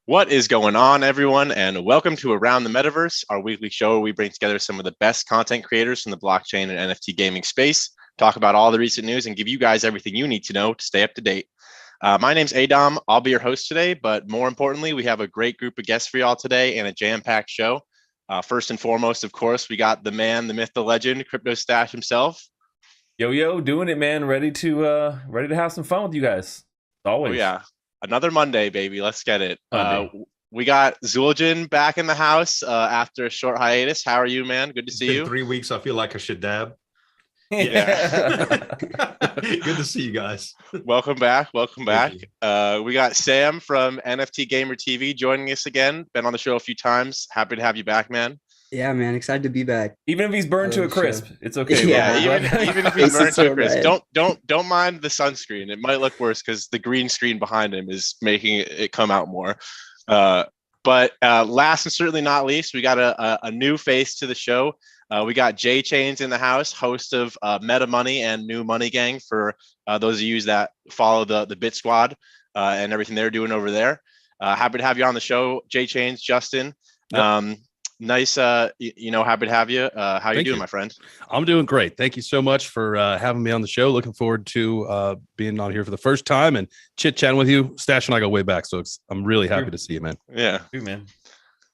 What is going on, everyone, and welcome to Around the Metaverse, our weekly show where we bring together some of the best content creators from the blockchain and NFT gaming space, talk about all the recent news, and give you guys everything you need to know to stay up to date. My name's Adam. I'll be your host today, but more importantly, we have a great group of guests for y'all today and a jam-packed show. First and foremost, of course, we got the man, the myth, the legend, CryptoStache himself. Yo, doing it, man. Ready to have some fun with you guys. Always. Oh yeah, another Monday, baby. Let's get it. Monday. We got Zueljin back in the house after a short hiatus. How are you, man? Good to see you. 3 weeks. I feel like I should dab. Yeah. Good to see you guys. Welcome back. We got Sam from NFT Gamer TV joining us again. Been on the show a few times. Happy to have you back, man. Yeah, man, excited to be back. Even if he's burned to a crisp, it's okay. Yeah, even if he's burned to a crisp, don't mind the sunscreen. It might look worse because the green screen behind him is making it come out more. But last and certainly not least, we got a new face to the show. We got J Chains in the house, host of Meta Money and New Money Gang for those of you that follow the Bit Squad and everything they're doing over there. Happy to have you on the show, J Chains, Justin. Yep. Nice, happy to have you. How you doing, my friend? I'm doing great. Thank you so much for having me on the show. Looking forward to being on here for the first time and chit-chatting with you. Stache and I go way back, so I'm really happy to see you, man. Yeah. Dude, man.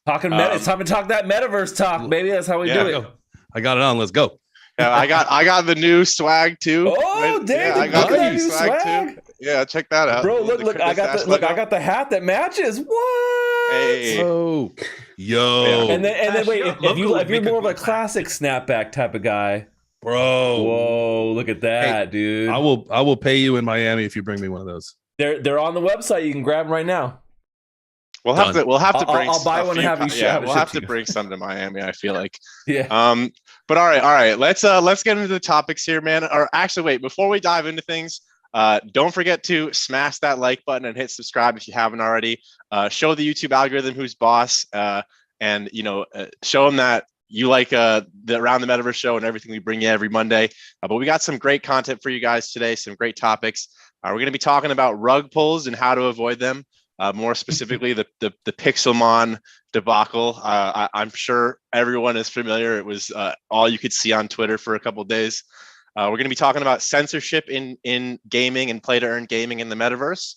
It's time to talk that metaverse talk, baby. That's how we do it. I got it on. Let's go. Yeah, I got the new swag too. Oh, damn! I got the new swag too. Yeah, check that out. Bro, look! I got the hat that matches. What? Hey. Oh, yo! Yeah. And then wait, if you're more of a classic snapback type of guy, bro. Whoa! Look at that, dude. I will pay you in Miami if you bring me one of those. They're on the website. You can grab them right now. We'll have to bring. I'll buy one and have you. Yeah, we'll have to bring some to Miami. I feel like. Yeah. But all right. Let's get into the topics here, man. Or actually, wait. Before we dive into things, don't forget to smash that like button and hit subscribe if you haven't already. Show the YouTube algorithm who's boss, and show them that you like the Around the Metaverse show and everything we bring you every Monday. But we got some great content for you guys today. Some great topics. We're going to be talking about rug pulls and how to avoid them. More specifically, the Pixelmon debacle. I'm sure everyone is familiar. It was all you could see on Twitter for a couple of days. We're going to be talking about censorship in gaming and play to earn gaming in the metaverse.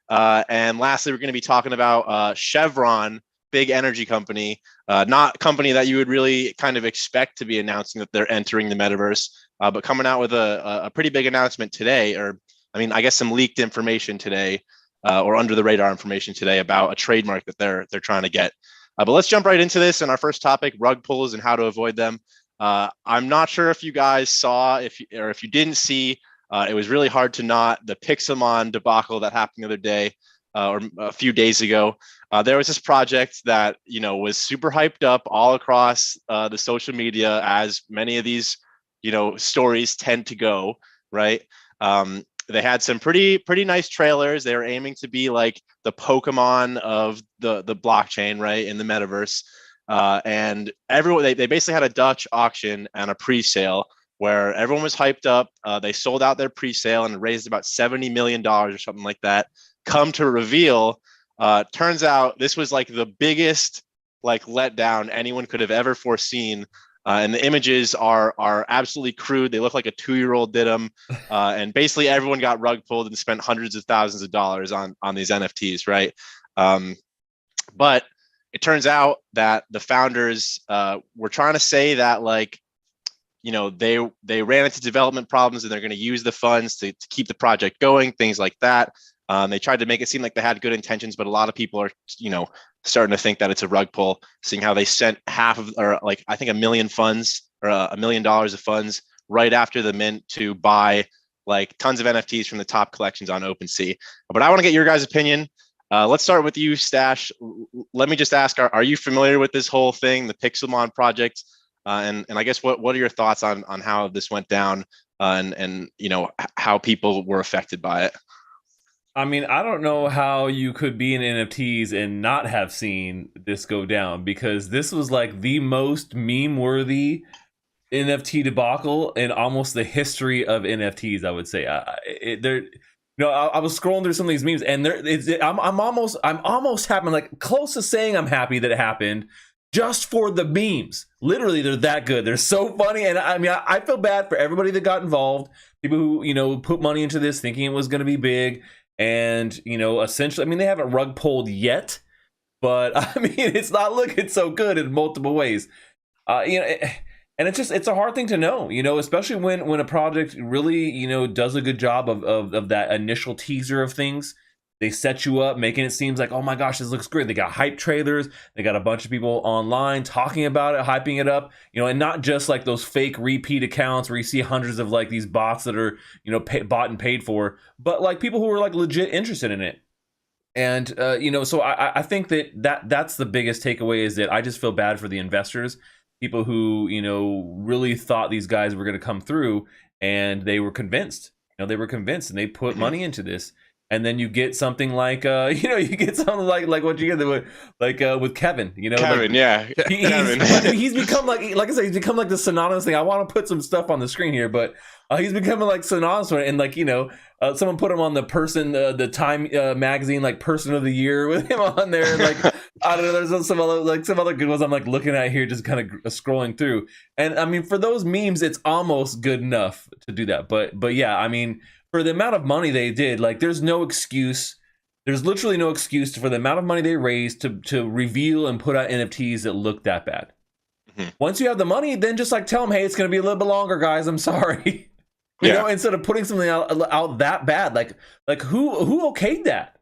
And lastly, we're going to be talking about Chevron, big energy company, not company that you would really kind of expect to be announcing that they're entering the metaverse, but coming out with a pretty big announcement today, or I mean, I guess some leaked information today. Or under the radar information today about a trademark that they're trying to get. But let's jump right into this. And our first topic, rug pulls and how to avoid them. I'm not sure if you guys saw, if you didn't see, it was really hard to not the Pixelmon debacle that happened the other day or a few days ago. There was this project that was super hyped up all across the social media, as many of these stories tend to go, right? They had some pretty nice trailers. They were aiming to be like the Pokemon of the blockchain, right, in the metaverse. And everyone, they basically had a Dutch auction and a pre-sale where everyone was hyped up. They sold out their pre-sale and raised about $70 million or something like that. Come to reveal, turns out this was like the biggest letdown anyone could have ever foreseen. And the images are absolutely crude. They look like a 2-year-old did them. And basically everyone got rug pulled and spent hundreds of thousands of dollars on these NFTs, right? But it turns out that the founders were trying to say that they ran into development problems and they're going to use the funds to keep the project going, things like that. They tried to make it seem like they had good intentions, but a lot of people are, starting to think that it's a rug pull, seeing how they sent half of, or I think $1 million funds or $1 million of funds right after the mint to buy tons of NFTs from the top collections on OpenSea. But I want to get your guys' opinion. Let's start with you, Stache. Let me just ask, are you familiar with this whole thing, the Pixelmon project? And I guess what are your thoughts on how this went down and how people were affected by it? I mean, I don't know how you could be in NFTs and not have seen this go down, because this was like the most meme-worthy NFT debacle in almost the history of NFTs, I would say. I was scrolling through some of these memes, and I'm almost happy. I'm like close to saying I'm happy that it happened, just for the memes. Literally, they're that good. They're so funny, and I mean, I feel bad for everybody that got involved. People who put money into this, thinking it was going to be big, and essentially, I mean, they haven't rug pulled yet, but I mean, it's not looking so good in multiple ways. And it's a hard thing to know, especially when a project really, does a good job of that initial teaser of things. They set you up, making it seem like, oh my gosh, this looks great. They got hype trailers. They got a bunch of people online talking about it, hyping it up, and not just like those fake repeat accounts where you see hundreds of like these bots that are, bought and paid for, but like people who are like legit interested in it. And, so I think that's the biggest takeaway, is that I just feel bad for the investors. People who, really thought these guys were going to come through, and they were convinced. They were convinced, and they put money into this. And then you get something like, you get something like what you get with Kevin. Kevin, yeah. He's become like I said, he's become like the synonymous thing. I want to put some stuff on the screen here, but he's becoming like synonymous, and like someone put him on the Time magazine like Person of the Year with him on there. And, like I don't know, there's some other good ones I'm like looking at here, just kind of scrolling through. And I mean, for those memes, it's almost good enough to do that. But yeah, I mean, for the amount of money they did, like there's no excuse. There's literally no excuse for the amount of money they raised to reveal and put out NFTs that look that bad. Mm-hmm. Once you have the money, then just like tell them, hey, it's going to be a little bit longer, guys. I'm sorry. Instead of putting something out that bad, like who okayed that?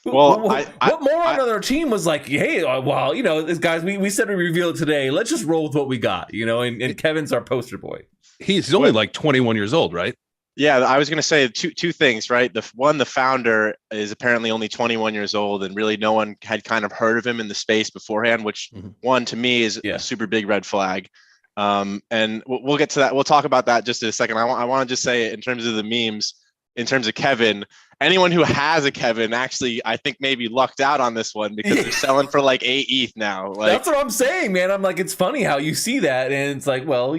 Well, what moron on their team was like, hey, well, this guys, we said we reveal it today. Let's just roll with what we got, and Kevin's our poster boy. He's only like 21 years old, right? Yeah, I was going to say two things, right? The founder is apparently only 21 years old, and really no one had kind of heard of him in the space beforehand, which one to me is a super big red flag. And we'll get to that. We'll talk about that just in a second. I want to just say, in terms of the memes, in terms of Kevin, anyone who has a Kevin actually, I think, maybe lucked out on this one, because they're selling for like 8 ETH now. Like, that's what I'm saying, man. I'm like, it's funny how you see that, and it's like, well,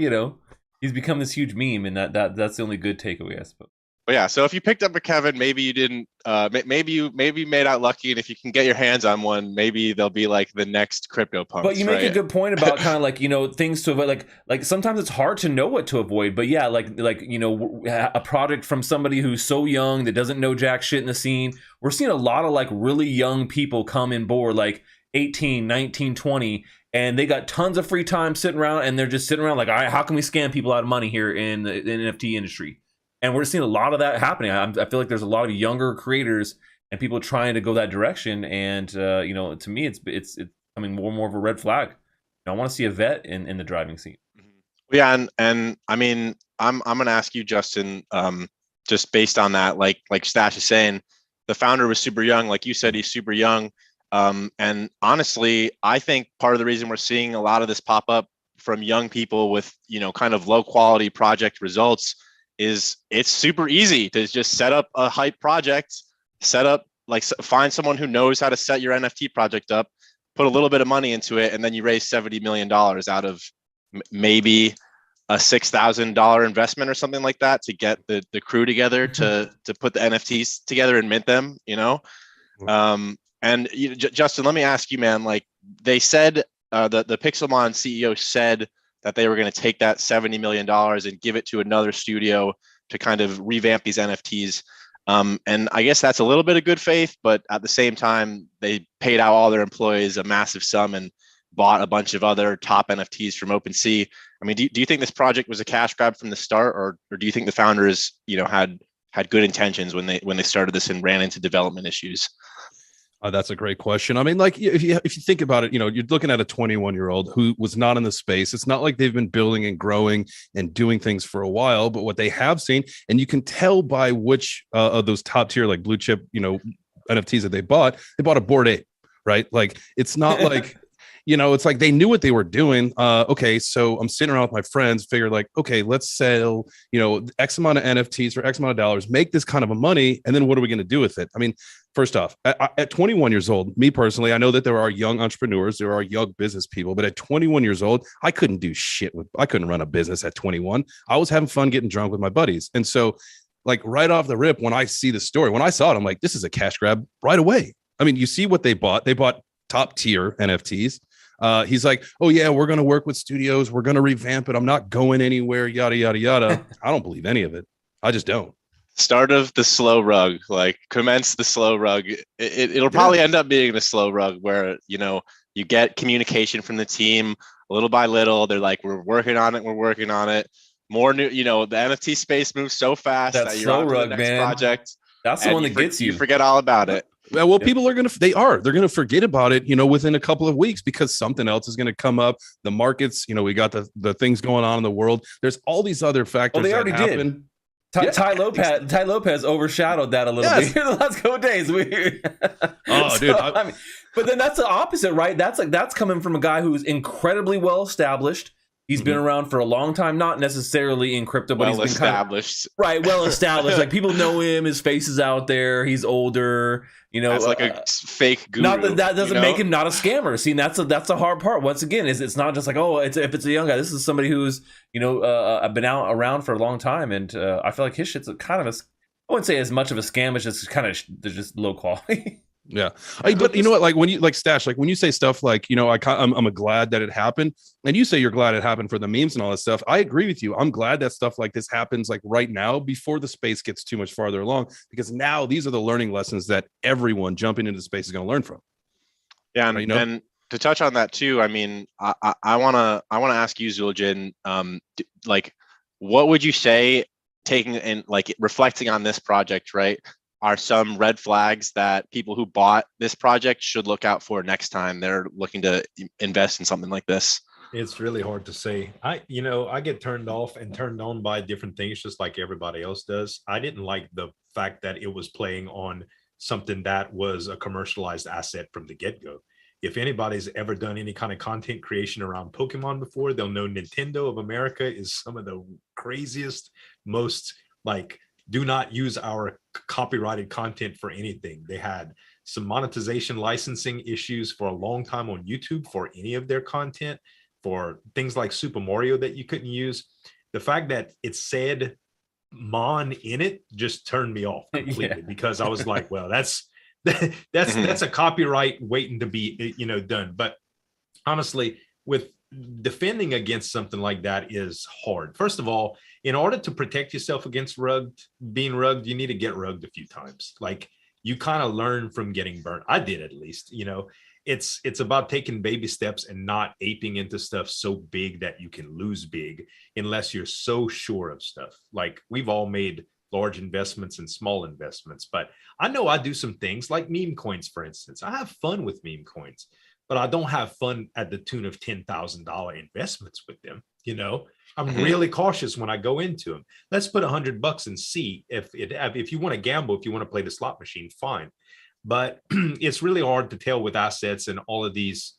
he's become this huge meme, and that's the only good takeaway, I suppose. But yeah, so if you picked up a Kevin, maybe you didn't. Maybe you made out lucky, and if you can get your hands on one, maybe they'll be like the next CryptoPunks. But you make a good point about kind of like things to avoid. Like sometimes it's hard to know what to avoid. But yeah, like a project from somebody who's so young that doesn't know jack shit in the scene. We're seeing a lot of like really young people come in board, like 18, 19, 20. And they got tons of free time sitting around, and they're just sitting around like, all right, how can we scam people out of money here in the NFT industry? And we're seeing a lot of that happening. I feel like there's a lot of younger creators and people trying to go that direction. And to me, it's becoming more and more of a red flag. I want to see a vet in the driving seat. Yeah, and I mean, I'm gonna ask you, Justin, just based on that, like Stache is saying, the founder was super young. Like you said, he's super young. And honestly, I think part of the reason we're seeing a lot of this pop up from young people with, kind of low quality project results is it's super easy to just set up a hype project, find someone who knows how to set your NFT project up, put a little bit of money into it, and then you raise $70 million out of maybe a $6,000 investment or something like that to get the crew together to put the NFTs together and mint them, And Justin, let me ask you, man, like they said, the Pixelmon CEO said that they were going to take that $70 million and give it to another studio to kind of revamp these NFTs. And I guess that's a little bit of good faith, but at the same time, they paid out all their employees a massive sum and bought a bunch of other top NFTs from OpenSea. I mean, do you think this project was a cash grab from the start, or do you think the founders, had good intentions when they started this and ran into development issues? That's a great question. I mean, like if you think about it, you're looking at a 21-year-old who was not in the space. It's not like they've been building and growing and doing things for a while, but what they have seen, and you can tell by which of those top tier, like blue chip, NFTs that they bought a Bored Ape, right? Like it's not like it's like they knew what they were doing. Okay, so I'm sitting around with my friends, figure like, okay, let's sell, X amount of NFTs for X amount of dollars, make this kind of a money, and then what are we going to do with it? I mean, first off, at 21 years old, me personally, I know that there are young entrepreneurs, there are young business people, but at 21 years old, I couldn't do shit I couldn't run a business at 21. I was having fun getting drunk with my buddies. And so like right off the rip, when I see the story, when I saw it, I'm like, this is a cash grab right away. I mean, you see what they bought. They bought top tier NFTs. He's like, oh yeah, we're going to work with studios. We're going to revamp it. I'm not going anywhere, yada, yada, yada. I don't believe any of it. I just don't. Start of the slow rug, like commence the slow rug. It'll probably end up being the slow rug where, you know, you get communication from the team little by little. They're like, we're working on it. We're working on it. More new, you know, the NFT space moves so fast that you're on to the next project. That's the one that gets you. You forget all about it. Well, people are they're going to forget about it, you know, within a couple of weeks because something else is going to come up. The markets, you know, we got the things going on in the world. There's all these other factors. Well, they already did. Ty Lopez overshadowed that a little bit here the last couple of days. Dude. I mean, but then that's the opposite, right? That's coming from a guy who's incredibly well established. He's been around for a long time, not necessarily in crypto, but he's been established. Well established. Like people know him, his face is out there. He's older, you know. That's like a fake guru. Not that doesn't make him not a scammer. See, that's the hard part. Once again, is it's not just like, oh, if it's a young guy. This is somebody who's, you know, been around for a long time, and I feel like his shit's kind of I wouldn't say as much of a scam. It's just kind of they're just low quality. Yeah, but you know what? Like when you Stache, like when you say stuff like, you know, I'm glad that it happened, and you say you're glad it happened for the memes and all that stuff. I agree with you. I'm glad that stuff like this happens like right now before the space gets too much farther along, because now these are the learning lessons that everyone jumping into the space is going to learn from. Yeah, and, and to touch on that too, I mean, I wanna ask you, Zueljin, like, what would you say, taking and like reflecting on this project, right? Are some red flags that people who bought this project should look out for next time they're looking to invest in something like this? It's really hard to say. I get turned off and turned on by different things just like everybody else does. I didn't like the fact that it was playing on something that was a commercialized asset from the get-go. If anybody's ever done any kind of content creation around Pokemon before, they'll know Nintendo of America is some of the craziest, most like, do not use our copyrighted content for anything. They had some monetization licensing issues for a long time on YouTube for any of their content, for things like Super Mario that you couldn't use. The fact that it said Mon in it just turned me off completely because I was like, well, that's a copyright waiting to be, you know, done. But honestly, with defending against something like that is hard. First of all, in order to protect yourself against being rugged, you need to get rugged a few times. Like you kind of learn from getting burnt. I did, at least. You know, it's about taking baby steps and not aping into stuff so big that you can lose big unless you're so sure of stuff. Like we've all made large investments and small investments, but I know I do some things like meme coins, for instance. I have fun with meme coins, but I don't have fun at the tune of $10,000 investments with them. You know, I'm really cautious when I go into them. Let's put $100 and see if you want to gamble, if you want to play the slot machine, fine. But it's really hard to tell with assets and all of these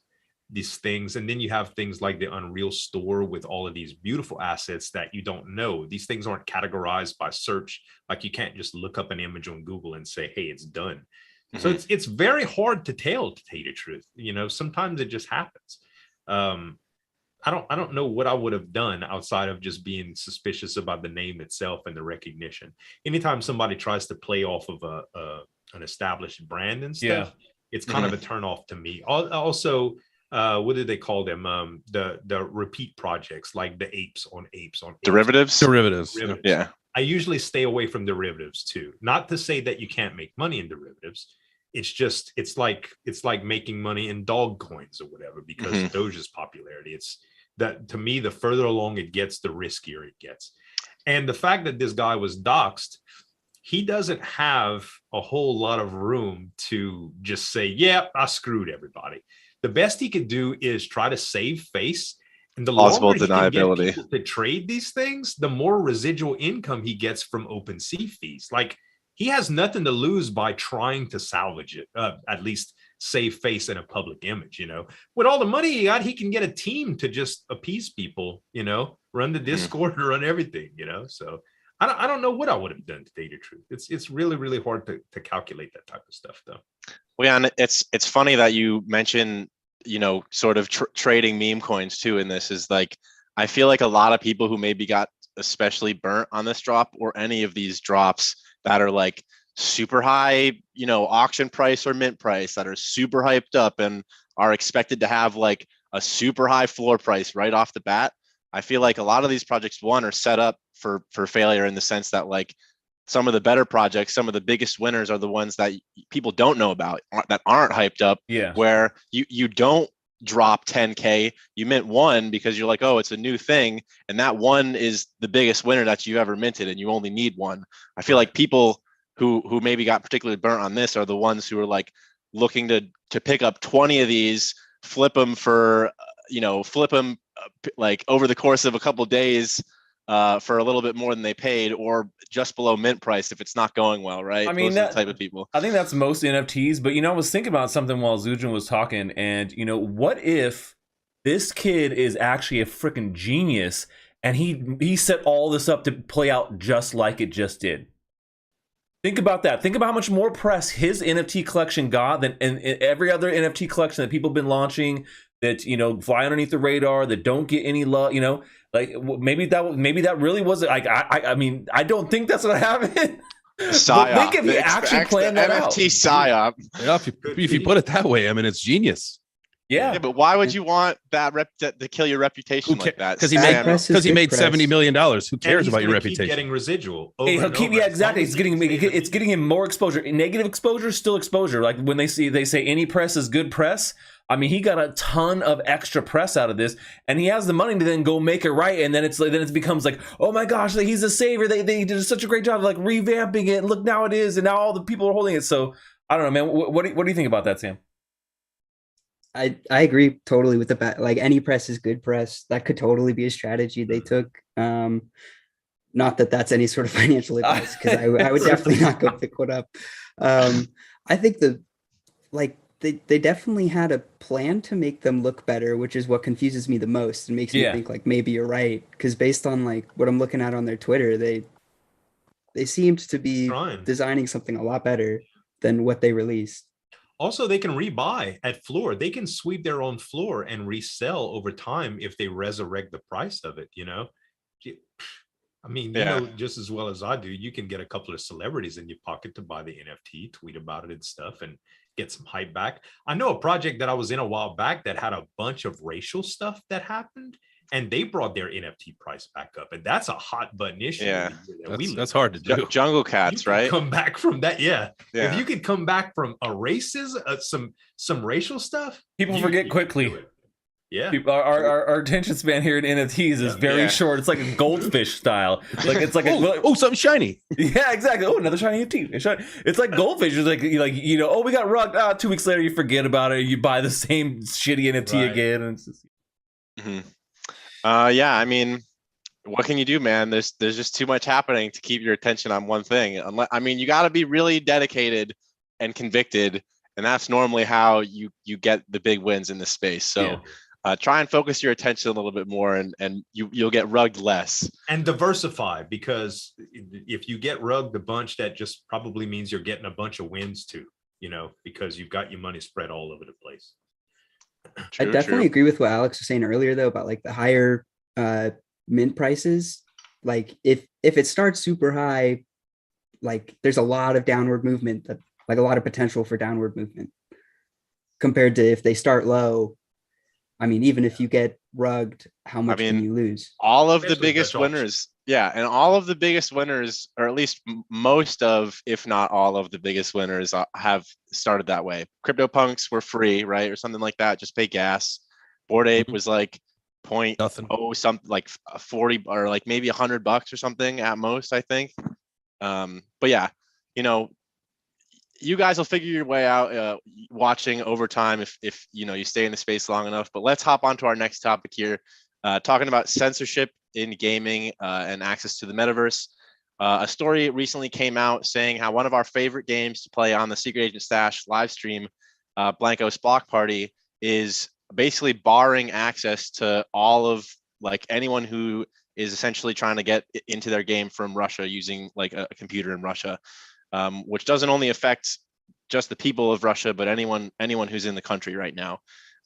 things. And then you have things like the Unreal Store with all of these beautiful assets that you don't know. These things aren't categorized by search. Like you can't just look up an image on Google and say, hey, it's done. So it's very hard to tell you the truth. You know, sometimes it just happens. I don't know what I would have done outside of just being suspicious about the name itself and the recognition. Anytime somebody tries to play off of an established brand and stuff, it's kind of a turnoff to me. Also, what do they call them? The repeat projects, like the apes on derivatives. Yeah. I usually stay away from derivatives too. Not to say that you can't make money in derivatives. It's just, it's like making money in dog coins or whatever, because Doge's popularity. It's that, to me, the further along it gets, the riskier it gets. And the fact that this guy was doxxed, he doesn't have a whole lot of room to just say, yeah, I screwed everybody. The best he could do is try to save face. And the plausible longer he can deniability get people to trade these things, the more residual income he gets from OpenSea fees. Like, he has nothing to lose by trying to salvage it, at least save face in a public image. You know, with all the money he got, he can get a team to just appease people, you know, run the Discord and run everything, you know. So I don't know what I would have done, to tell you the truth. It's really, really hard to calculate that type of stuff, though. Well, yeah, and it's funny that you mention, you know, sort of trading meme coins too in this. Is like, I feel like a lot of people who maybe got especially burnt on this drop or any of these drops that are like super high, auction price or mint price that are super hyped up and are expected to have like a super high floor price right off the bat. I feel like a lot of these projects, one, are set up for failure in the sense that like some of the better projects, some of the biggest winners are the ones that people don't know about, that aren't hyped up. Yeah. Where you don't drop 10K, you mint one because you're like, oh, it's a new thing, and that one is the biggest winner that you ever minted, and you only need one. I feel like people who maybe got particularly burnt on this are the ones who are like looking to pick up 20 of these, flip them like over the course of a couple of days for a little bit more than they paid, or just below mint price if it's not going well, right? I mean, those are the type of people. I think that's most NFTs, but I was thinking about something while Zueljin was talking, and what if this kid is actually a freaking genius and he set all this up to play out just like it just did? Think about that. Think about how much more press his NFT collection got than every other NFT collection that people have been launching that fly underneath the radar, that don't get any love. Like maybe that really wasn't like I mean I don't think that's what happened. But think if he actually planned that out. NFT psyop. Yeah, if you put it that way, I mean it's genius. Yeah, but why would you want that to kill your reputation like that? Because he made $70 million. Who cares about your reputation? Getting residual. Exactly. It's getting him more exposure. Negative exposure, still exposure. Like when they say any press is good press. I mean, he got a ton of extra press out of this, and he has the money to then go make it right. And then it becomes like, oh my gosh, he's a savior. They did such a great job of like revamping it. Look, now it is, and now all the people are holding it. So I don't know, man. What do you think about that, Sam? I agree totally with like any press is good press. That could totally be a strategy they took. Not that that's any sort of financial advice, because I would definitely not go pick one up. I think they definitely had a plan to make them look better, which is what confuses me the most and makes me think like maybe you're right. Because based on like what I'm looking at on their Twitter, they seemed to be designing something a lot better than what they released. Also, they can rebuy at floor. They can sweep their own floor and resell over time if they resurrect the price of it, I mean, just as well as I do, you can get a couple of celebrities in your pocket to buy the NFT, tweet about it and stuff, and get some hype back. I know a project that I was in a while back that had a bunch of racial stuff that happened, and they brought their NFT price back up, and that's a hot button issue. Yeah, that's hard to do. Jungle Cats, right? Come back from that, yeah. If you could come back from a some racial stuff, people forget quickly. Yeah, our attention span here in NFTs is very short. It's like a goldfish style. Like it's like something shiny. Yeah, exactly. Oh, another shiny NFT. It's like goldfish. It's like oh, we got rugged. 2 weeks later, you forget about it. You buy the same shitty NFT again. And it's just... I mean, what can you do, man? There's just too much happening to keep your attention on one thing. You got to be really dedicated and convicted, and that's normally how you get the big wins in this space. So try and focus your attention a little bit more, and you'll get rugged less. And diversify, because if you get rugged a bunch, that just probably means you're getting a bunch of wins too, because you've got your money spread all over the place. I definitely agree with what Alex was saying earlier, though, about like the higher mint prices. Like if it starts super high, like there's a lot of downward movement, like a lot of potential for downward movement compared to if they start low. I mean, even if you get rugged, how much can you lose? All of the biggest winners, and all of the biggest winners, or at least most of, if not all of the biggest winners, have started that way. CryptoPunks were free, right, or something like that. Just pay gas. Bored Ape was like something, like 40 or like maybe $100 or something at most, I think. But yeah, you guys will figure your way out watching over time if you stay in the space long enough. But let's hop on to our next topic here, talking about censorship in gaming and access to the metaverse. A story recently came out saying how one of our favorite games to play on the Secret Agent Stache live stream, Blanco's Block Party, is basically barring access to all of like anyone who is essentially trying to get into their game from Russia using like a computer in Russia. Which doesn't only affect just the people of Russia, but anyone who's in the country right now.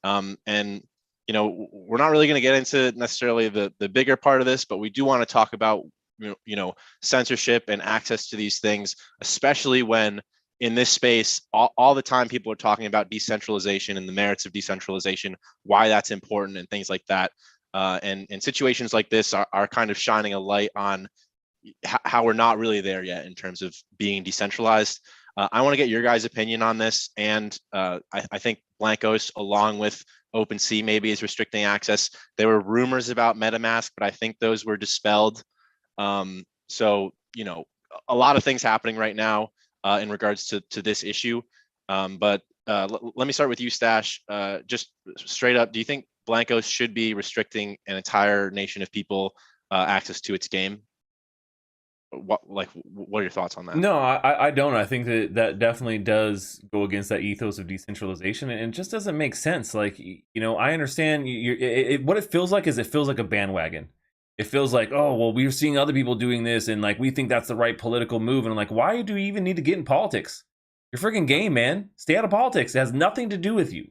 And you know, we're not really going to get into necessarily the bigger part of this, but we do want to talk about, you know, censorship and access to these things, especially when in this space, all the time people are talking about decentralization and the merits of decentralization, why that's important and things like that. And situations like this are kind of shining a light on how we're not really there yet in terms of being decentralized. I want to get your guys' opinion on this. And I think Blankos, along with OpenSea, maybe is restricting access. There were rumors about MetaMask, but I think those were dispelled. So, you know, a lot of things happening right now in regards to this issue. But let me start with you, Stache. Just straight up, do you think Blankos should be restricting an entire nation of people access to its game? What are your thoughts on that? No, I don't. I think that definitely does go against that ethos of decentralization, and it just doesn't make sense. Like, you know, I understand what it feels like is it feels like a bandwagon. It feels like, oh, well, we're seeing other people doing this, and like we think that's the right political move. And I'm like, why do you even need to get in politics? You're freaking game, man. Stay out of politics. It has nothing to do with you.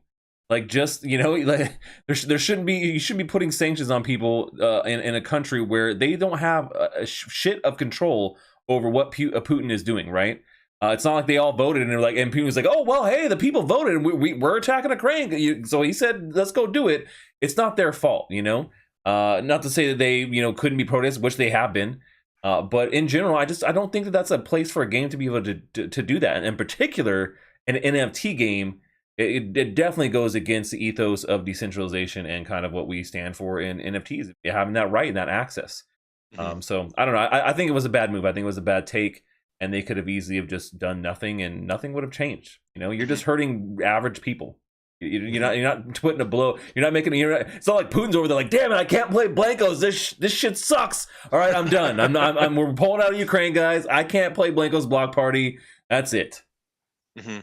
Like, just, you know, like there shouldn't be, you shouldn't be putting sanctions on people in a country where they don't have a shit of control over what Putin is doing, right? It's not like they all voted and they're like, and Putin was like, oh, well, hey, the people voted and we're attacking Ukraine. So he said, let's go do it. It's not their fault, you know? Not to say that they, you know, couldn't be protests, which they have been. But in general, I don't think that that's a place for a game to be able to do that. And in particular, an NFT game, it definitely goes against the ethos of decentralization and kind of what we stand for in NFTs, having that right and that access. Mm-hmm. So I don't know. I think it was a bad move. I think it was a bad take, and they could have easily have just done nothing, and nothing would have changed. You know, you're just hurting average people. You're not putting a blow. You're not making. It's not like Putin's over there like, damn it, I can't play Blankos. This shit sucks. All right, I'm done. We're pulling out of Ukraine, guys. I can't play Blankos Block Party. That's it. Mm-hmm.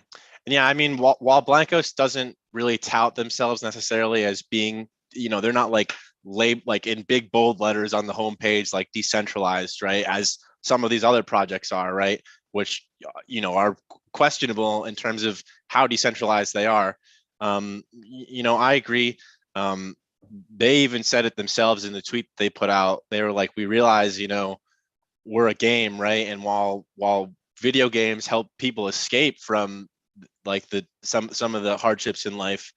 Yeah, I mean, while Blankos doesn't really tout themselves necessarily as being, you know, they're not like like in big bold letters on the homepage, like decentralized, right? As some of these other projects are, right? Which, you know, are questionable in terms of how decentralized they are. You know, I agree. They even said it themselves in the tweet they put out. They were like, we realize, you know, we're a game, right? And while video games help people escape from like some of the hardships in life,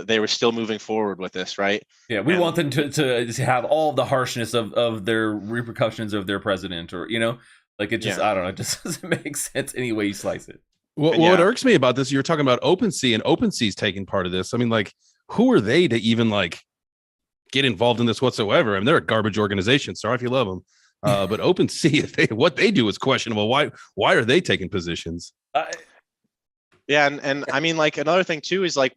they were still moving forward with this, right? Yeah, we want them to have all the harshness of their repercussions of their president, or, you know, like, it just, I don't know, it just doesn't make sense any way you slice it. What irks me about this, you're talking about OpenSea, and OpenSea's taking part of this. I mean, like, who are they to even like get involved in this whatsoever? I mean, they're a garbage organization. Sorry if you love them, but OpenSea, what they do is questionable. Why are they taking positions? Yeah, and I mean, like, another thing too is like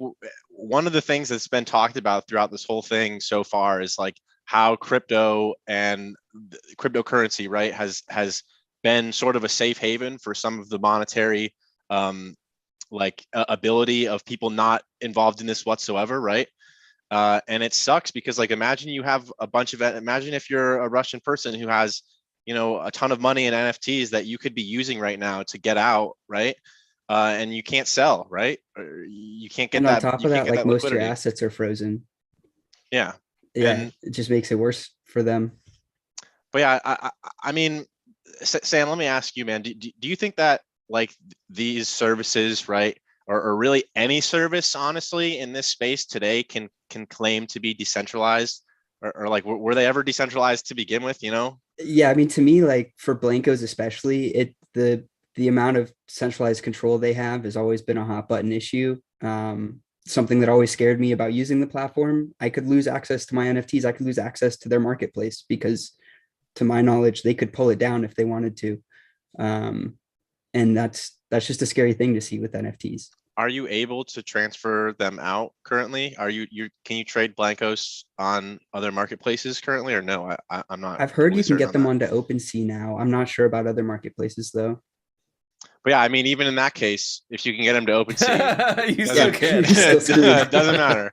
one of the things that's been talked about throughout this whole thing so far is like how crypto and cryptocurrency, right, has been sort of a safe haven for some of the monetary ability of people not involved in this whatsoever, right? And it sucks because, like, imagine you have a bunch of imagine if you're a Russian person who has, you know, a ton of money in NFTs that you could be using right now to get out, right? And you can't sell, right? Or you can't get that. And on top of that, like, most of your assets are frozen. Yeah. Yeah, it just makes it worse for them. But yeah, I mean, Sam, let me ask you, man, do you think that like these services, right, or really any service, honestly, in this space today can claim to be decentralized, or like, were they ever decentralized to begin with, you know? Yeah, I mean, to me, like, for Blankos especially, the amount of centralized control they have has always been a hot button issue. Something that always scared me about using the platform. I could lose access to my NFTs. I could lose access to their marketplace because, to my knowledge, they could pull it down if they wanted to. And that's just a scary thing to see with NFTs. Are you able to transfer them out currently? Can you trade Blankos on other marketplaces currently, or no? I'm not. I've heard you can get them onto OpenSea now. I'm not sure about other marketplaces though. But yeah, I mean, even in that case, if you can get them to OpenSea, you still can. It doesn't matter.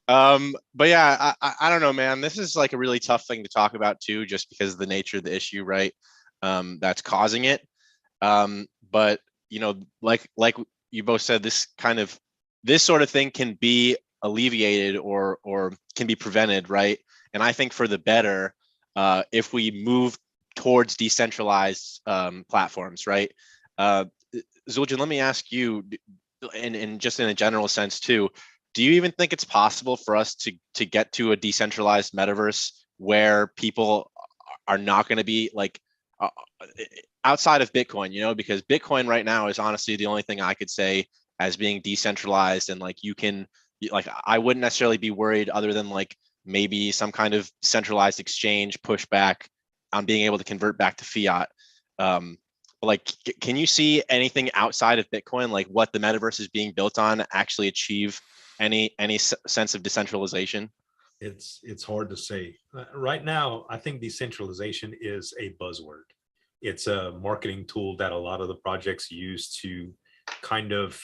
But yeah, I don't know, man. This is like a really tough thing to talk about too, just because of the nature of the issue, right? That's causing it. But you know, like you both said, this sort of thing can be alleviated or can be prevented, right? And I think for the better, if we move towards decentralized platforms, right? Zueljin, let me ask you, and just in a general sense too, do you even think it's possible for us to get to a decentralized metaverse where people are not going to be like outside of Bitcoin, you know, because Bitcoin right now is honestly the only thing I could say as being decentralized, and like you can, like, I wouldn't necessarily be worried other than like maybe some kind of centralized exchange pushback on being able to convert back to fiat. Like, can you see anything outside of Bitcoin, like what the metaverse is being built on, actually achieve any sense of decentralization? It's hard to say. Right now, I think decentralization is a buzzword. It's a marketing tool that a lot of the projects use to kind of,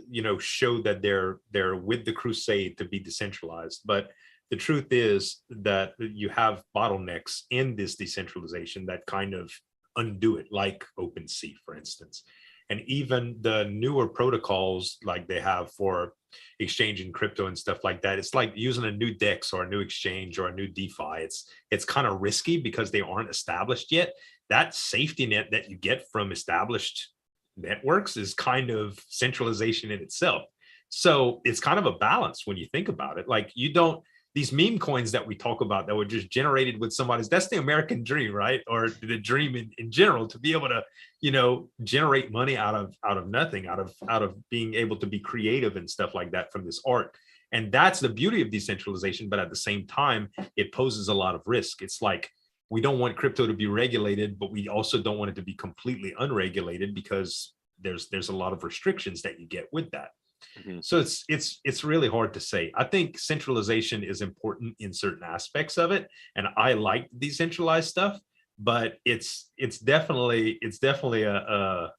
you know, show that they're with the crusade to be decentralized. But the truth is that you have bottlenecks in this decentralization that kind of undo it, like OpenSea, for instance. And even the newer protocols like they have for exchanging crypto and stuff like that, it's like using a new DEX or a new exchange or a new DeFi. It's kind of risky because they aren't established yet. That safety net that you get from established networks is kind of centralization in itself. So it's kind of a balance when you think about it. Like, you don't, these meme coins that we talk about that were just generated with somebody's, that's the American dream, right? Or the dream in general, to be able to, you know, generate money out of nothing, out of being able to be creative and stuff like that from this art. And that's the beauty of decentralization. But at the same time, it poses a lot of risk. It's like, we don't want crypto to be regulated, but we also don't want it to be completely unregulated, because there's a lot of restrictions that you get with that. Mm-hmm. So it's really hard to say. I think centralization is important in certain aspects of it, and I like decentralized stuff, but it's definitely a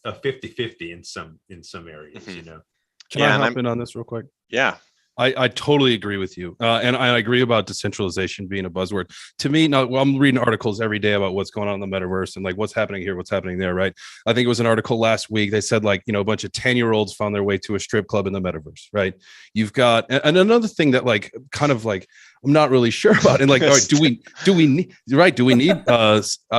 50-50 in some areas, Mm-hmm. you know. Can I hop in on this real quick? Yeah. I totally agree with you. And I agree about decentralization being a buzzword. To me, now, well, I'm reading articles every day about what's going on in the metaverse and like what's happening here, what's happening there, right? I think it was an article last week. They said, like, you know, a bunch of 10-year-olds found their way to a strip club in the metaverse, right? You've got, and another thing that, like, kind of like, I'm not really sure about. And like, all right, do we need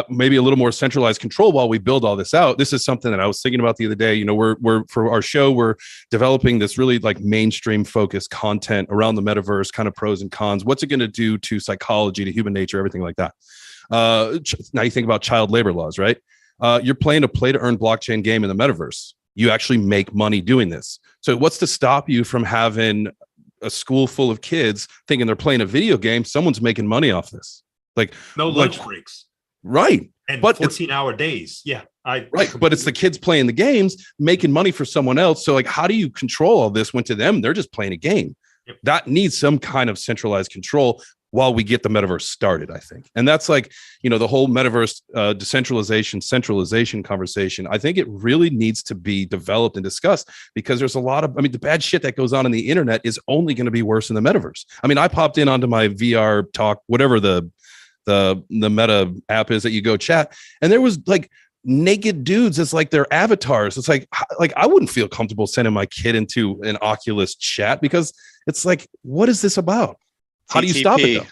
maybe a little more centralized control while we build all this out? This is something that I was thinking about the other day. You know, we're for our show, we're developing this really like mainstream focused content around the metaverse, kind of pros and cons. What's it going to do to psychology, to human nature, everything like that. Now you think about child labor laws, right? You're playing a play to earn blockchain game in the metaverse. You actually make money doing this. So what's to stop you from having a school full of kids thinking they're playing a video game? Someone's making money off this. Like, no lunch breaks. Right. And but 14-hour days. Yeah. Right. But it's the kids playing the games, making money for someone else. So like, how do you control all this when to them, they're just playing a game? Yep. That needs some kind of centralized control while we get the metaverse started, I think. And that's like, you know, the whole metaverse decentralization, centralization conversation. I think it really needs to be developed and discussed, because there's a lot of, I mean, the bad shit that goes on in the internet is only going to be worse in the metaverse. I mean, I popped in onto my VR talk, whatever the meta app is that you go chat, and there was like naked dudes as like their avatars. It's like I wouldn't feel comfortable sending my kid into an Oculus chat, because it's like, what is this about? How do you stop it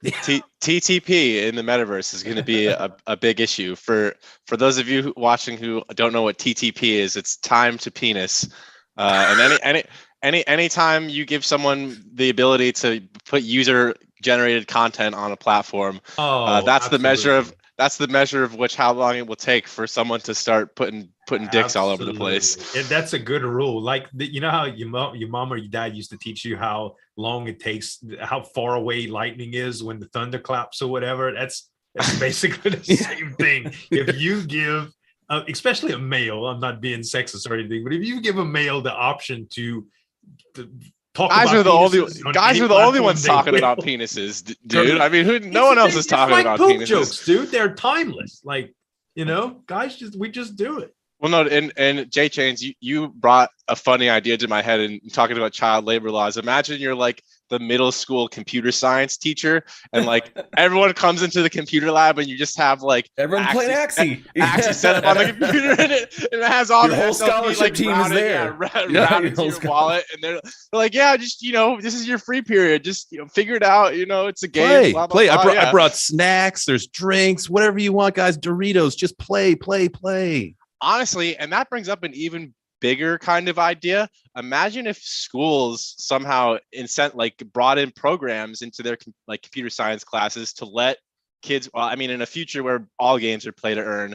though? TTP in the metaverse is going to be a big issue for those of you watching who don't know what TTP is. It's time to penis, and anytime you give someone the ability to put user generated content on a platform, that's the measure of which how long it will take for someone to start putting dicks all over the place. And that's a good rule. Like, you know how your mom or your dad used to teach you how long it takes, how far away lightning is when the thunder claps or whatever. That's basically the same thing. If you give, especially a male, I'm not being sexist or anything, but if you give a male the option to talk guys about guys are the only ones talking about penises, dude. I mean, no one else is talking about penises. Jokes, dude. They're timeless. Like, you know, guys we just do it. Well, no, and J Chains, you brought a funny idea to my head in talking about child labor laws. Imagine you're like the middle school computer science teacher, and like everyone comes into the computer lab, and you just have like Everyone playing Axie. Axie set up on the computer, and it has all Your the whole SLP, scholarship like, team routed, is there. Routed to your wallet, and they're like, yeah, just this is your free period, just figure it out. It's a game. Play, blah, blah, play. blah, I brought snacks. There's drinks, whatever you want, guys. Doritos. Just play. Honestly, and that brings up an even bigger kind of idea. Imagine if schools somehow brought in programs into their computer science classes to let kids, in a future where all games are play to earn,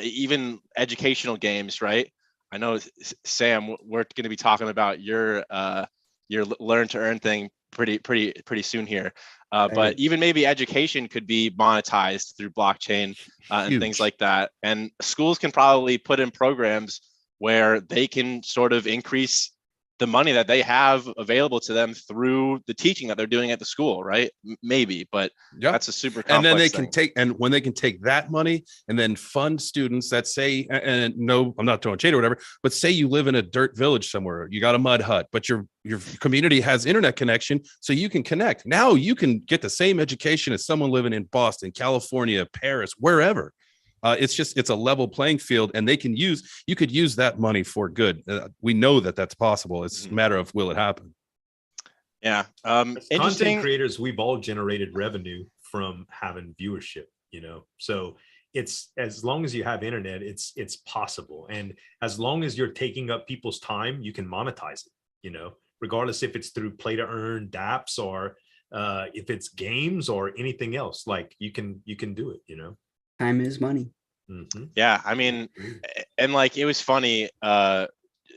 even educational games, right? I know, Sam, we're going to be talking about your learn to earn thing pretty soon here. But even maybe education could be monetized through blockchain and things like that. And schools can probably put in programs where they can sort of increase the money that they have available to them through the teaching that they're doing at the school, right? Maybe, but that's a super complex and then they thing. when they can take that money and then fund students that say, and no, I'm not throwing shade or whatever, but say you live in a dirt village somewhere, you got a mud hut, but your community has internet connection, so you can connect. Now you can get the same education as someone living in Boston, California, Paris, wherever. It's a level playing field, and you could use that money for good. We know that that's possible. It's a matter of, will it happen? Yeah. As content creators, we've all generated revenue from having viewership, so it's, as long as you have internet, it's possible. And as long as you're taking up people's time, you can monetize it, regardless if it's through play to earn dApps or if it's games or anything else, like you can do it, Time is money. Yeah, and it was funny,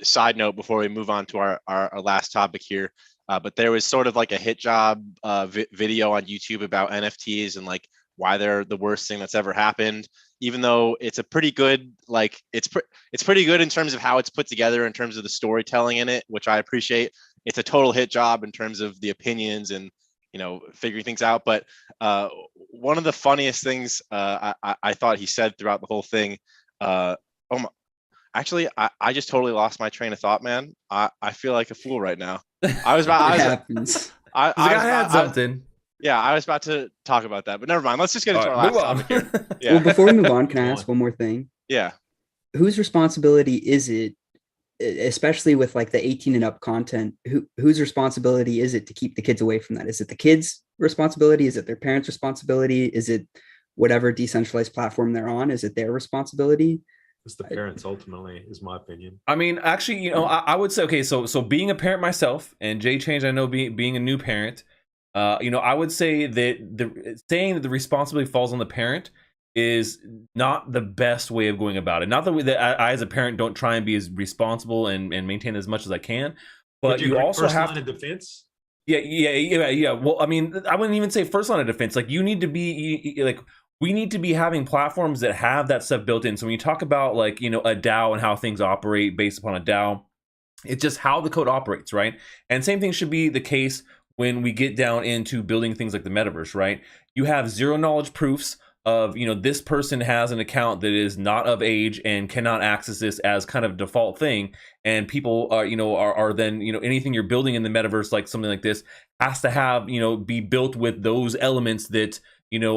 side note before we move on to our last topic here, but there was sort of like a hit job video on YouTube about NFTs and why they're the worst thing that's ever happened, even though it's a pretty good, it's pretty good in terms of how it's put together, in terms of the storytelling in it, which I appreciate. It's a total hit job in terms of the opinions and figuring things out. But one of the funniest things I thought he said throughout the whole thing, actually, I just totally lost my train of thought, man. I feel like a fool right now. I was about, I was about to talk about that, but never mind. Let's just get into our last topic here. Yeah. Well, before we move on, can I ask one more thing? Yeah. Whose responsibility is it, especially with the 18 and up content, whose responsibility is it to keep the kids away from that? Is it the kids' responsibility? Is it their parents' responsibility? Is it whatever decentralized platform they're on? Is it their responsibility? It's the parents, ultimately, is my opinion. Actually, I would say, okay, so being a parent myself, and Jay Change, I know being a new parent, I would say that saying that the responsibility falls on the parent is not the best way of going about it. Not the way that I as a parent don't try and be as responsible and maintain as much as I can, but you also have line of defense. Yeah. Well, I wouldn't even say first line of defense. You need to be we need to be having platforms that have that stuff built in. So when you talk about a DAO and how things operate based upon a DAO, it's just how the code operates, right? And same thing should be the case when we get down into building things like the metaverse, right? You have zero knowledge proofs of, this person has an account that is not of age and cannot access this as kind of default thing. And people are then, anything you're building in the metaverse, like something like this, has to have, be built with those elements that,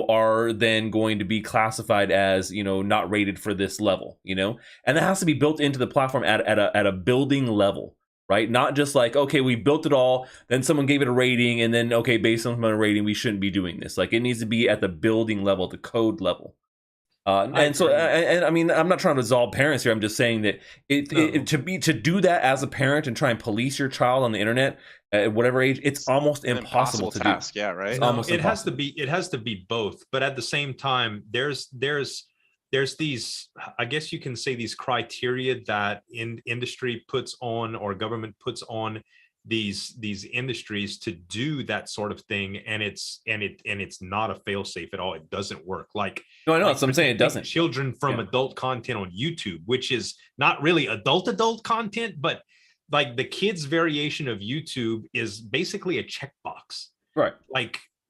are then going to be classified as, not rated for this level, and that has to be built into the platform at a building level. Right? Not just okay, we built it all, then someone gave it a rating, and then, okay, based on a rating, we shouldn't be doing this. It needs to be at the building level, the code level. I'm not trying to absolve parents here. I'm just saying that to do that as a parent and try and police your child on the internet at whatever age, it's almost impossible to task. do. Yeah, right. It has to be both, but at the same time, there's these, I guess you can say, these criteria that industry puts on, or government puts on these industries to do that sort of thing, and it's not a fail-safe at all. It doesn't work. No, I know. That's what I'm saying. It doesn't. Children from adult content on YouTube, which is not really adult content, but the kids' variation of YouTube is basically a checkbox, right?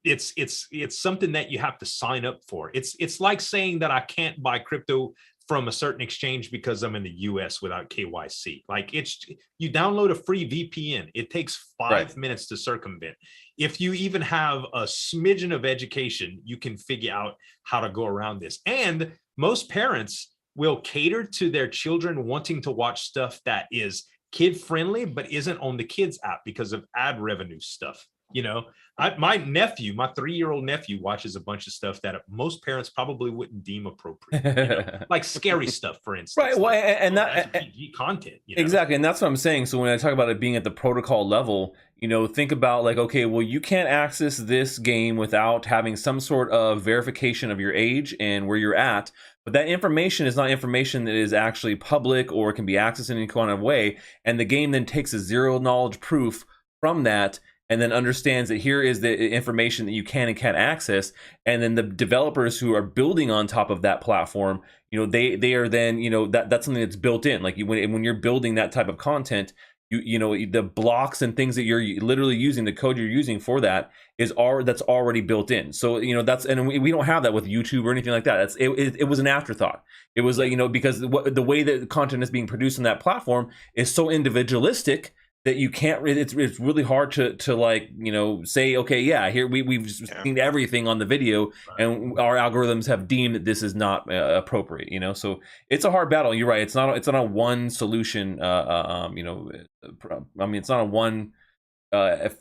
It's something that you have to sign up for. It's like saying that I can't buy crypto from a certain exchange because I'm in the US without KYC. Like you download a free VPN. It takes 5 minutes to circumvent. If you even have a smidgen of education, you can figure out how to go around this. And most parents will cater to their children wanting to watch stuff that is kid friendly, but isn't on the kids app because of ad revenue stuff. You know, my 3-year-old nephew watches a bunch of stuff that most parents probably wouldn't deem appropriate, you know? Like scary stuff, for instance. Right. Well, like, and that's PG content. You know? Exactly. And that's what I'm saying. So when I talk about it being at the protocol level, you know, think about like, okay, well, you can't access this game without having some sort of verification of your age and where you're at. But that information is not information that is actually public or can be accessed in any kind of way. And the game then takes a zero knowledge proof from that, and then understands that here is the information that you can and can't access. And then the developers who are building on top of that platform, you know, they are then, you know, that's something that's built in. Like when you're building that type of content, you know, the blocks and things that you're literally using, the code you're using for that that's already built in. So, you know, and we don't have that with YouTube or anything like that. It was an afterthought. It was like, you know, because the way that the content is being produced on that platform is so individualistic that you can't it's really hard to like, you know, say, okay, yeah, here we've seen everything on the video, and our algorithms have deemed that this is not appropriate, you know. So it's a hard battle. You're right. It's not a one solution. You know, I mean, it's not a one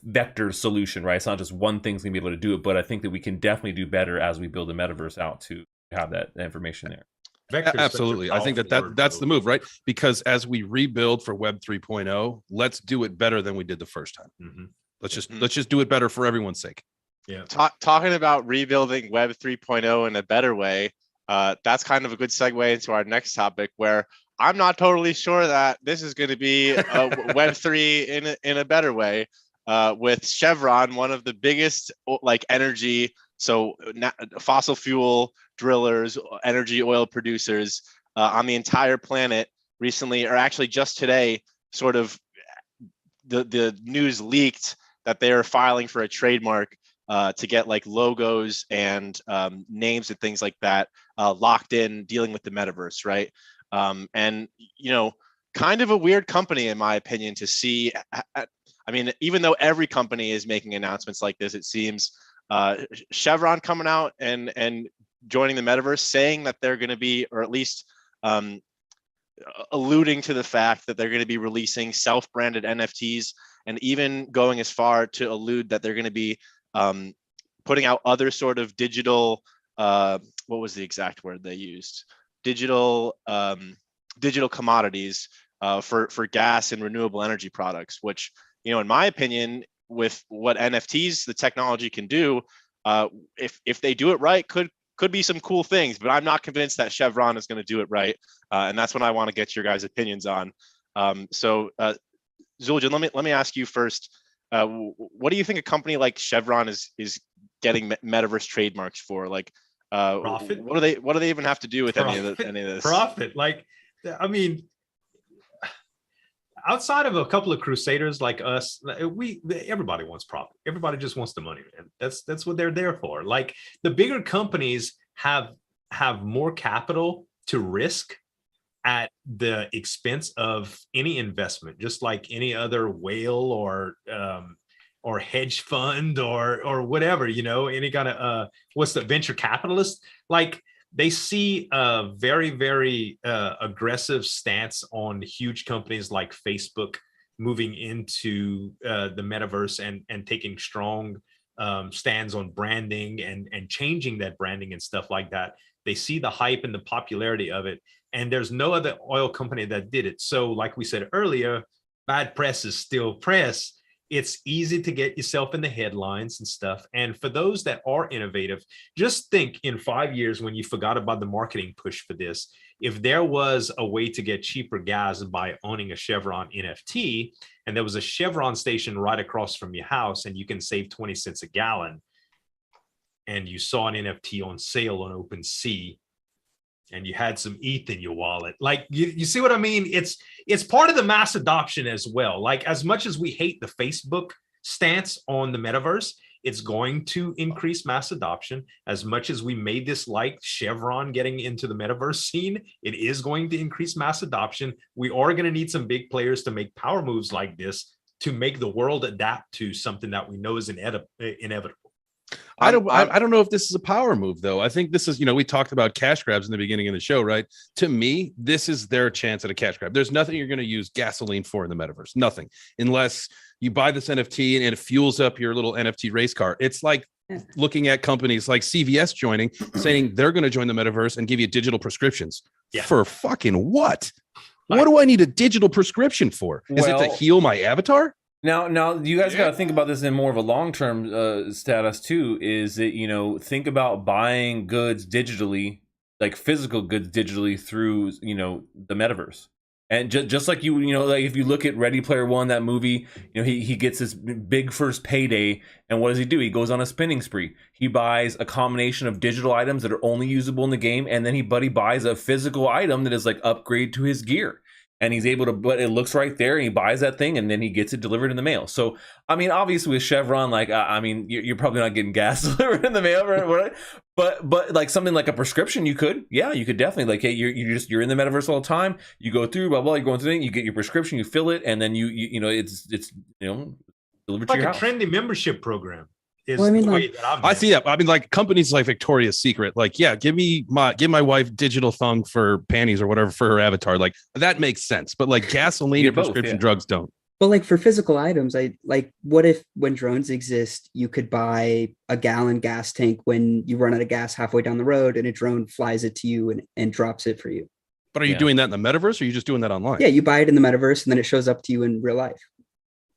vector solution, right? It's not just one thing's gonna be able to do it. But I think that we can definitely do better as we build the metaverse out to have that information there. Absolutely. I think that's the move, right? Because as we rebuild for Web 3.0, let's do it better than we did the first time. Mm-hmm. Let's just do it better for everyone's sake. Yeah. Talking about rebuilding Web 3.0 in a better way, that's kind of a good segue into our next topic, where I'm not totally sure that this is going to be Web 3 in a better way, with Chevron, one of the biggest like energy, so fossil fuel drillers, energy oil producers on the entire planet recently, or actually just today, sort of the news leaked that they are filing for a trademark to get like logos and names and things like that locked in, dealing with the metaverse, right? And, you know, kind of a weird company, in my opinion, to see. I mean, even though every company is making announcements like this, it seems Chevron coming out and joining the metaverse, saying that they're going to be, or at least alluding to the fact that they're going to be releasing self-branded NFTs, and even going as far to allude that they're going to be putting out other sort of digital, what was the exact word they used? Digital commodities for gas and renewable energy products, which, you know, in my opinion, with what NFTs, the technology can do, if they do it right, could be some cool things. But I'm not convinced that Chevron is going to do it right, and that's what I want to get your guys' opinions on. So, Zueljin, let me ask you first. What do you think a company like Chevron is getting metaverse trademarks for? Like, profit? What do they even have to do with any of this? Profit. Like, I mean, outside of a couple of crusaders like us, everybody wants profit. Everybody just wants the money, man. That's what they're there for. Like, the bigger companies have more capital to risk at the expense of any investment, just like any other whale or hedge fund or whatever, you know, any kind of what's the venture capitalist. Like, they see a very, very aggressive stance on huge companies like Facebook moving into the metaverse and taking strong stands on branding and changing that branding and stuff like that. They see the hype and the popularity of it, and there's no other oil company that did it. So like we said earlier, bad press is still press. It's easy to get yourself in the headlines and stuff. And for those that are innovative, just think in 5 years, when you forgot about the marketing push for this, if there was a way to get cheaper gas by owning a Chevron NFT, and there was a Chevron station right across from your house, and you can save 20 cents a gallon, and you saw an NFT on sale on OpenSea, and you had some ETH in your wallet. Like, you see what I mean? It's part of the mass adoption as well. Like, as much as we hate the Facebook stance on the metaverse, It's going to increase mass adoption. As much as we may dislike Chevron getting into the metaverse scene, it is going to increase mass adoption. We are going to need some big players to make power moves like this to make the world adapt to something that we know is inevitable. I don't know if this is a power move, though. I think this is, we talked about cash grabs in the beginning of the show, right? To me, this is their chance at a cash grab. There's nothing you're going to use gasoline for in the metaverse. Nothing. Unless you buy this NFT and it fuels up your little NFT race car. It's like looking at companies like CVS joining, saying they're going to join the metaverse and give you digital prescriptions. Yeah. For fucking what? What do I need a digital prescription for? Is it to heal my avatar? Now, you guys got to think about this in more of a long-term status too. Is that think about buying goods digitally, like physical goods digitally through the metaverse, and just like like if you look at Ready Player One, that movie, he gets his big first payday, and what does he do? He goes on a spending spree. He buys a combination of digital items that are only usable in the game, and then he buys a physical item that is like upgrade to his gear. And he's able to, but it looks right there, and he buys that thing, and then he gets it delivered in the mail. So, I mean, obviously with Chevron, like, you're probably not getting gas delivered in the mail, right? But like something like a prescription, you could definitely, like, hey, you're in the metaverse all the time. You go through, blah blah. You're going through it. You get your prescription, you fill it, and then it's delivered like to your house. A trendy membership program. I see that. I mean, like companies like Victoria's Secret, like, yeah, give my wife digital thong for panties or whatever for her avatar. Like that makes sense. But like gasoline and prescription drugs don't. But like for physical items, what if when drones exist, you could buy a gallon gas tank when you run out of gas halfway down the road, and a drone flies it to you and drops it for you. But are you doing that in the metaverse, or are you just doing that online? Yeah, you buy it in the metaverse, and then it shows up to you in real life.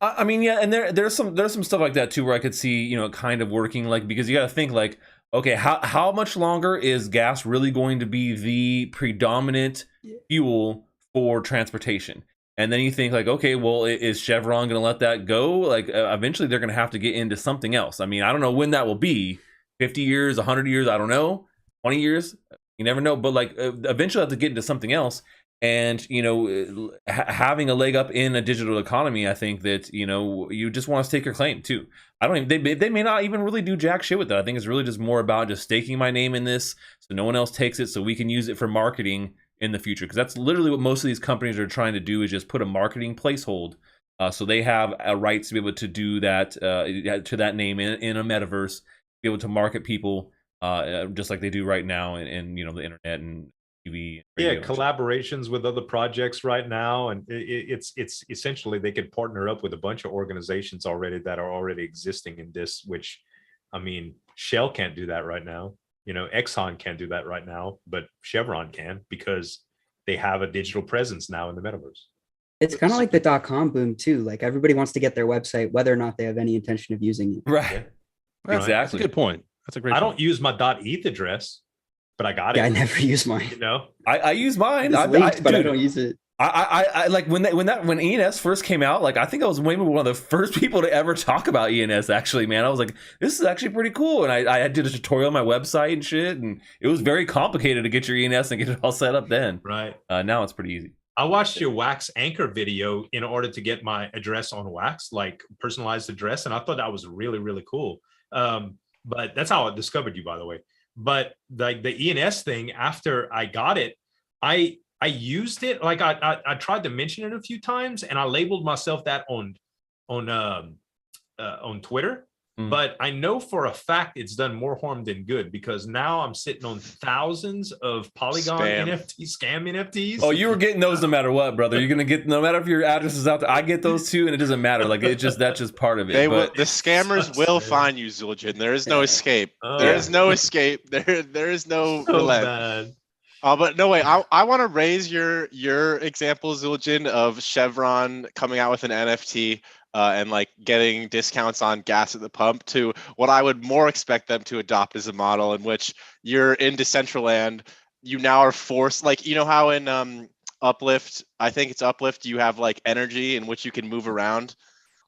I mean, yeah, and there's some stuff like that too, where I could see, kind of working, like, because you got to think like, okay, how much longer is gas really going to be the predominant fuel for transportation? And then you think like, okay, well, is Chevron going to let that go? Like, eventually they're going to have to get into something else. I mean, I don't know when that will be. 50 years, 100 years, I don't know. 20 years, you never know. But like, eventually have to get into something else. And having a leg up in a digital economy, I think that you just want to stake your claim too. They may not even really do jack shit with that. I think it's really just more about just staking my name in this, so no one else takes it, so we can use it for marketing in the future. Because that's literally what most of these companies are trying to do, is just put a marketing placehold, so they have a right to be able to do that to that name in a metaverse, be able to market people just like they do right now in the internet and TV, collaborations with other projects right now, and it's essentially they could partner up with a bunch of organizations already that are already existing in this. Which, I mean, Shell can't do that right now. Exxon can't do that right now, but Chevron can, because they have a digital presence now in the metaverse. It's kind of like the .com boom too. Like everybody wants to get their website, whether or not they have any intention of using it. Right. Yeah. Exactly. That's a good point. That's a great. I don't use my .eth address, but I got it. Yeah, I never use mine. I use mine. It's linked, but I don't use it. I like when ENS first came out, like I think I was maybe one of the first people to ever talk about ENS, actually, man. I was like, this is actually pretty cool. And I did a tutorial on my website and shit, and it was very complicated to get your ENS and get it all set up then. Right. Now it's pretty easy. I watched your Wax Anchor video in order to get my address on Wax, like personalized address, and I thought that was really, really cool. But that's how I discovered you, by the way. But like the ENS thing, after I got it, I used it. Like I tried to mention it a few times, and I labeled myself that on Twitter. But I know for a fact it's done more harm than good, because now I'm sitting on thousands of Polygon scam NFTs. Oh, you were getting those no matter what, brother. You're gonna get, no matter if your address is out there. I get those too, and it doesn't matter. Like that's just part of it. The scammers will find you, Zueljin. There is no escape. There is no escape. There is no relent. But no way. I want to raise your example, Zueljin, of Chevron coming out with an NFT. And like getting discounts on gas at the pump, to what I would more expect them to adopt as a model in which you're in Decentraland. You now are forced, like, how in Uplift, I think it's Uplift, you have like energy in which you can move around.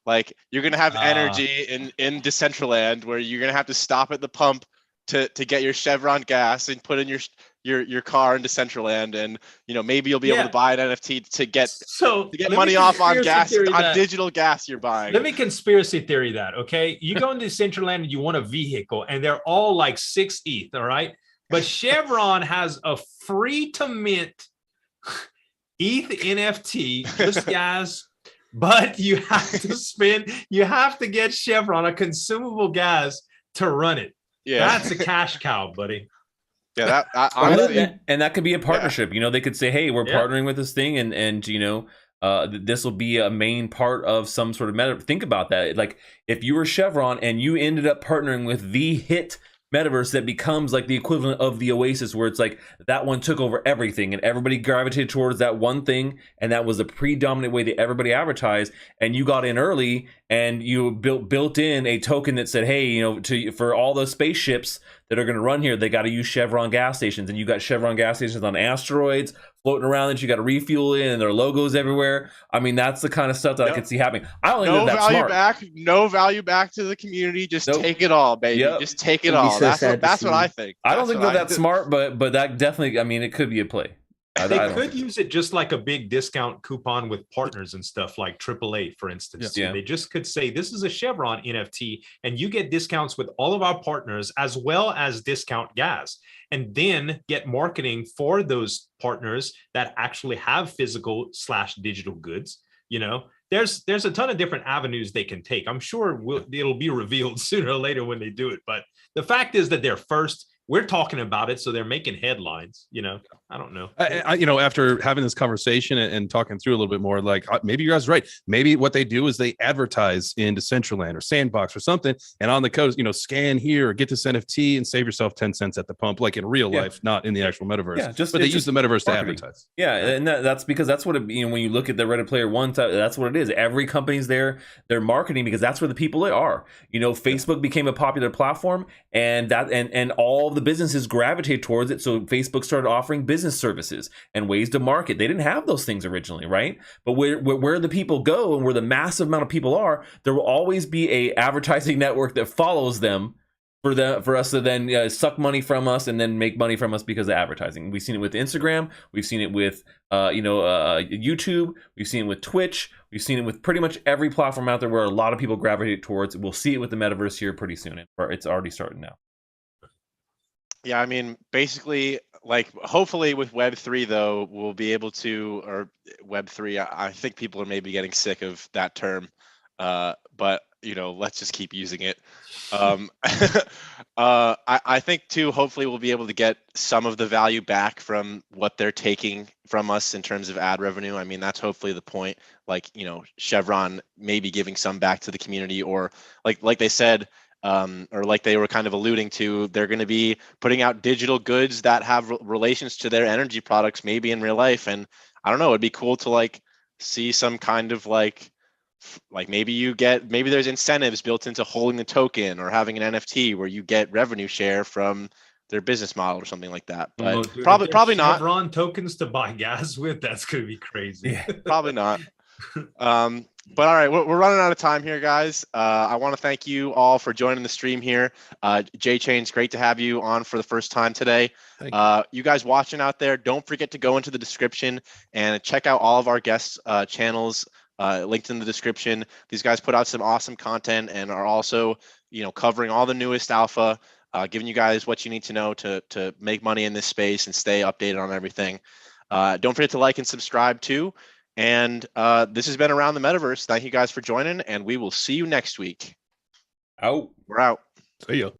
Like you're gonna have energy in Decentraland where you're gonna have to stop at the pump to get your Chevron gas and put in your your car into Decentraland, and maybe you'll be able Yeah. to buy an NFT to get let me money off on conspiracy gas, theory on that. digital gas you're buying. Let me conspiracy theory that, okay? You go into Decentraland and you want a vehicle, and they're all like 6 ETH, all right? But Chevron has a free to mint ETH NFT, just gas, but you have to get Chevron a consumable gas to run it. Yeah, That's a cash cow, buddy. Yeah, honestly, and that could be a partnership. They could say, "Hey, we're partnering with this thing, and this will be a main part of some sort of meta." Think about that. Like if you were Chevron and you ended up partnering with the hit metaverse that becomes like the equivalent of the Oasis, where it's like that one took over everything and everybody gravitated towards that one thing, and that was the predominant way that everybody advertised, and you got in early and you built in a token that said, hey, for all those spaceships that are going to run here, they got to use Chevron gas stations, and you got Chevron gas stations on asteroids floating around that you got to refuel in, and their logos everywhere. I mean, that's the kind of stuff that I could see happening. I don't think that's smart. No value back to the community. Just take it all, baby. Yep. Just take it all. So that's what I think. I don't think that's smart, but that definitely, I mean, it could be a play. They could use it just like a big discount coupon with partners and stuff like AAA, for instance. Yeah. They just could say, this is a Chevron NFT, and you get discounts with all of our partners as well as discount gas, and then get marketing for those partners that actually have physical/digital goods. There's a ton of different avenues they can take. I'm sure it'll be revealed sooner or later when they do it. But the fact is that they're first. We're talking about it, so they're making headlines. I don't know. After having this conversation and talking through a little bit more, like maybe you guys are right. Maybe what they do is they advertise in Decentraland or Sandbox or something, and on the code, scan here or get this NFT and save yourself 10 cents at the pump, like in real life, not in the actual metaverse. Yeah, but they use the metaverse marketing to advertise. Yeah, and that's because that's what it. When you look at the Reddit Player One, that's what it is. Every company's there, they're marketing because that's where the people are. Facebook became a popular platform, and all the businesses gravitate towards it. So Facebook started offering business services and ways to market. They didn't have those things originally, right? But where the people go and where the massive amount of people are, there will always be a advertising network that follows them for us to then suck money from us and then make money from us because of advertising. We've seen it with Instagram. We've seen it with YouTube. We've seen it with Twitch. We've seen it with pretty much every platform out there where a lot of people gravitate towards. We'll see it with the metaverse here pretty soon. It's already starting now. Yeah, I mean, basically, like, hopefully with Web3, though, we'll be able to, or Web3, I think people are maybe getting sick of that term, but, let's just keep using it. I think, too, hopefully we'll be able to get some of the value back from what they're taking from us in terms of ad revenue. I mean, that's hopefully the point, like, Chevron maybe giving some back to the community, or like they said, or like they were kind of alluding to, they're going to be putting out digital goods that have relations to their energy products, maybe in real life. And I don't know, it'd be cool to see some kind of like maybe there's incentives built into holding the token or having an NFT where you get revenue share from their business model or something like that. But probably not. Chevron tokens to buy gas with, that's going to be crazy. Yeah, probably not. But all right, we're running out of time here, guys. I want to thank you all for joining the stream here. J-Chain's great to have you on for the first time today. You guys watching out there, don't forget to go into the description and check out all of our guests' channels linked in the description. These guys put out some awesome content and are also, covering all the newest alpha, giving you guys what you need to know to make money in this space and stay updated on everything. Don't forget to like and subscribe too. And this has been Around the Metaverse. Thank you guys for joining, and we will see you next week. Out. We're out. See ya.